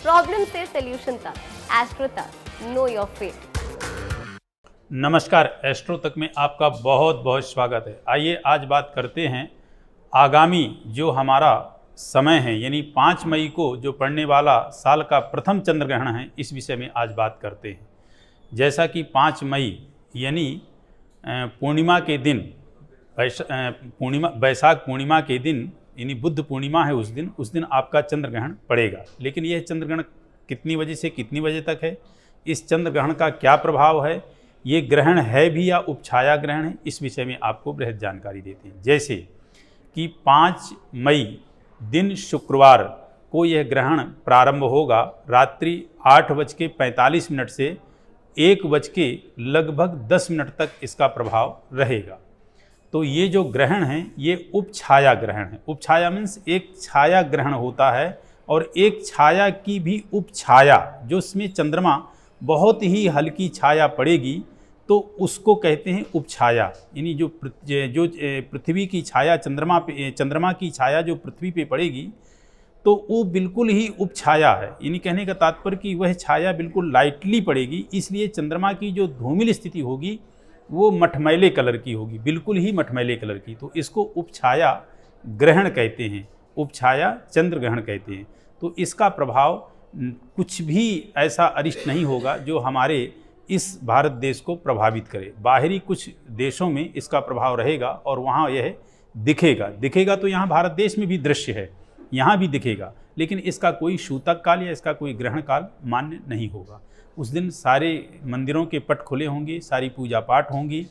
Problem से solution तक, astro तक, नो योर फेट। नमस्कार, एस्ट्रो तक में आपका बहुत बहुत स्वागत है। आइए आज बात करते हैं आगामी जो हमारा समय है, यानी 5 मई को जो पड़ने वाला साल का प्रथम चंद्र ग्रहण है, इस विषय में आज बात करते हैं। जैसा कि 5 मई यानी पूर्णिमा के दिन, बैसाख पूर्णिमा के दिन यानी बुद्ध पूर्णिमा है, उस दिन आपका चंद्र ग्रहण पड़ेगा। लेकिन यह चंद्र ग्रहण कितनी बजे से कितनी बजे तक है, इस चंद्र ग्रहण का क्या प्रभाव है, ये ग्रहण है भी या उपछाया ग्रहण है, इस विषय में आपको बृहद जानकारी देते हैं। जैसे कि 5 मई दिन शुक्रवार को यह ग्रहण प्रारंभ होगा रात्रि 8:45 से 1:10 तक इसका प्रभाव रहेगा। तो ये जो ग्रहण है ये उपछाया ग्रहण है। उपछाया मीन्स एक छाया ग्रहण होता है और एक छाया की भी उपछाया, जो इसमें चंद्रमा बहुत ही हल्की छाया पड़ेगी तो उसको कहते हैं उपछाया। यानी जो पृथ्वी की छाया चंद्रमा की छाया जो पृथ्वी पे पड़ेगी तो वो बिल्कुल ही उपछाया है। यानी कहने का तात्पर्य कि वह छाया बिल्कुल लाइटली पड़ेगी, इसलिए चंद्रमा की जो धूमिल स्थिति होगी वो मठमैले कलर की होगी, बिल्कुल ही मठमैले कलर की। तो इसको उपछाया ग्रहण कहते हैं, उपछाया चंद्र ग्रहण कहते हैं। तो इसका प्रभाव कुछ भी ऐसा अरिष्ट नहीं होगा जो हमारे इस भारत देश को प्रभावित करे। बाहरी कुछ देशों में इसका प्रभाव रहेगा और वहाँ यह दिखेगा तो यहाँ भारत देश में भी दृश्य है, यहाँ भी दिखेगा, लेकिन इसका कोई सूतक काल या इसका कोई ग्रहण काल मान्य नहीं होगा। उस दिन सारे मंदिरों के पट खुले होंगे, सारी पूजा पाठ होंगी।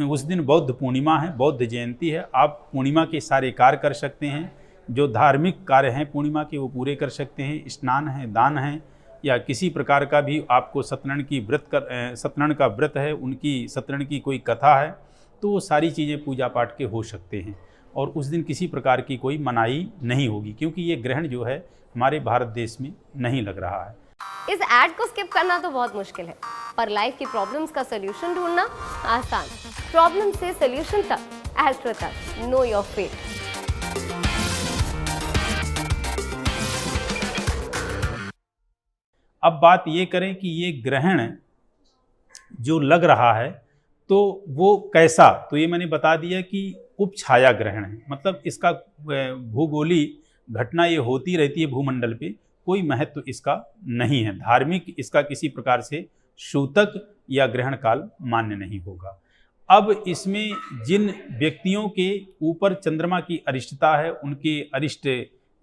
उस दिन बौद्ध पूर्णिमा है, बौद्ध जयंती है। आप पूर्णिमा के सारे कार्य कर सकते हैं, जो धार्मिक कार्य हैं पूर्णिमा के वो पूरे कर सकते हैं। स्नान है, दान है, या किसी प्रकार का भी आपको सत्यनारायण का व्रत है, उनकी सत्यनारायण की कोई कथा है, तो वो सारी चीज़ें पूजा पाठ के हो सकते हैं। और उस दिन किसी प्रकार की कोई मनाही नहीं होगी, क्योंकि ये ग्रहण जो है हमारे भारत देश में नहीं लग रहा है। इस ऐड को स्किप करना तो बहुत मुश्किल है, पर लाइफ की प्रॉब्लम्स का सॉल्यूशन ढूंढना आसान। प्रॉब्लम से सॉल्यूशन तक, एस्ट्रो तक, नो योर फेट। अब बात ये करें कि ये ग्रहण जो लग रहा है तो वो कैसा, तो ये मैंने बता दिया कि उपछाया ग्रहण है। मतलब इसका भूगोलीय घटना ये होती रहती है भूमंडल पे, कोई महत्व इसका नहीं है। धार्मिक इसका किसी प्रकार से सूतक या ग्रहण काल मान्य नहीं होगा। अब इसमें जिन व्यक्तियों के ऊपर चंद्रमा की अरिष्टता है, उनके अरिष्ट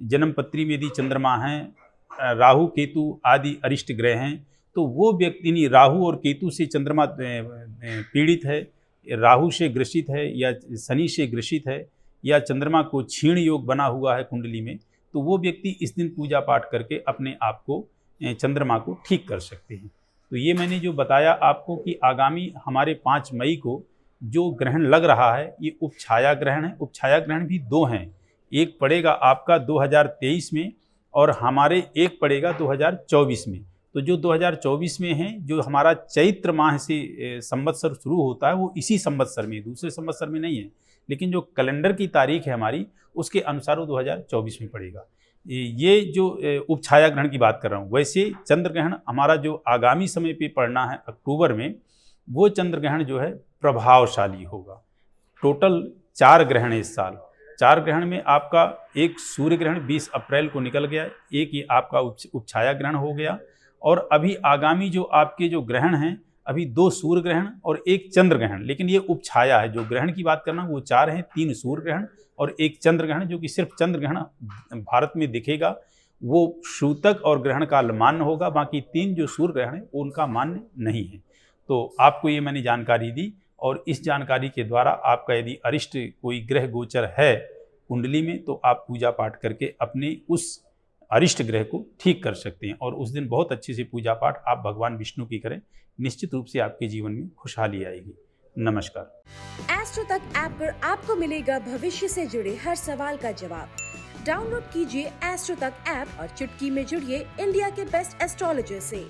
जन्मपत्री में यदि चंद्रमा हैं, राहु केतु आदि अरिष्ट ग्रह हैं, तो वो व्यक्ति राहु और केतु से चंद्रमा पीड़ित है, राहु से ग्रसित है या शनि से ग्रसित है, या चंद्रमा को क्षीण योग बना हुआ है कुंडली में, तो वो व्यक्ति इस दिन पूजा पाठ करके अपने आप को, चंद्रमा को ठीक कर सकते हैं। तो ये मैंने जो बताया आपको कि आगामी हमारे 5 मई को जो ग्रहण लग रहा है ये उपछाया ग्रहण है। उपछाया ग्रहण भी 2 हैं, एक पड़ेगा आपका 2023 में और हमारे एक पड़ेगा 2024 में। तो जो 2024 में है, जो हमारा चैत्र माह से संवत्सर शुरू होता है, वो इसी संवत्सर में, दूसरे संवत्सर में नहीं है, लेकिन जो कैलेंडर की तारीख है हमारी उसके अनुसार वो 2024 में पड़ेगा। ये जो उपछाया ग्रहण की बात कर रहा हूँ। वैसे चंद्र ग्रहण हमारा जो आगामी समय पे पड़ना है अक्टूबर में, वो चंद्र ग्रहण जो है प्रभावशाली होगा। टोटल 4 ग्रहण है इस साल। 4 ग्रहण में आपका एक सूर्य ग्रहण 20 अप्रैल को निकल गया, एक ये आपका उपछाया ग्रहण हो गया, और अभी आगामी जो आपके जो ग्रहण हैं, अभी 2 सूर्य ग्रहण और एक चंद्र ग्रहण। लेकिन ये उपछाया है, जो ग्रहण की बात करना वो 4 हैं, 3 सूर्य ग्रहण और एक चंद्र ग्रहण, जो कि सिर्फ चंद्र ग्रहण भारत में दिखेगा, वो सूतक और ग्रहण काल मान्य होगा। बाकी 3 जो सूर्य ग्रहण है वो उनका मान्य नहीं है। तो आपको ये मैंने जानकारी दी, और इस जानकारी के द्वारा आपका यदि अरिष्ट कोई ग्रह गोचर है कुंडली में, तो आप पूजा पाठ करके अपने उस अरिष्ट ग्रह को ठीक कर सकते हैं। और उस दिन बहुत अच्छे से पूजा पाठ आप भगवान विष्णु की करें, निश्चित रूप से आपके जीवन में खुशहाली आएगी। नमस्कार। एस्ट्रो तक ऐप पर आपको मिलेगा भविष्य से जुड़े हर सवाल का जवाब। डाउनलोड कीजिए एस्ट्रो तक ऐप और चुटकी में जुड़िए इंडिया के बेस्ट एस्ट्रोलॉजर से।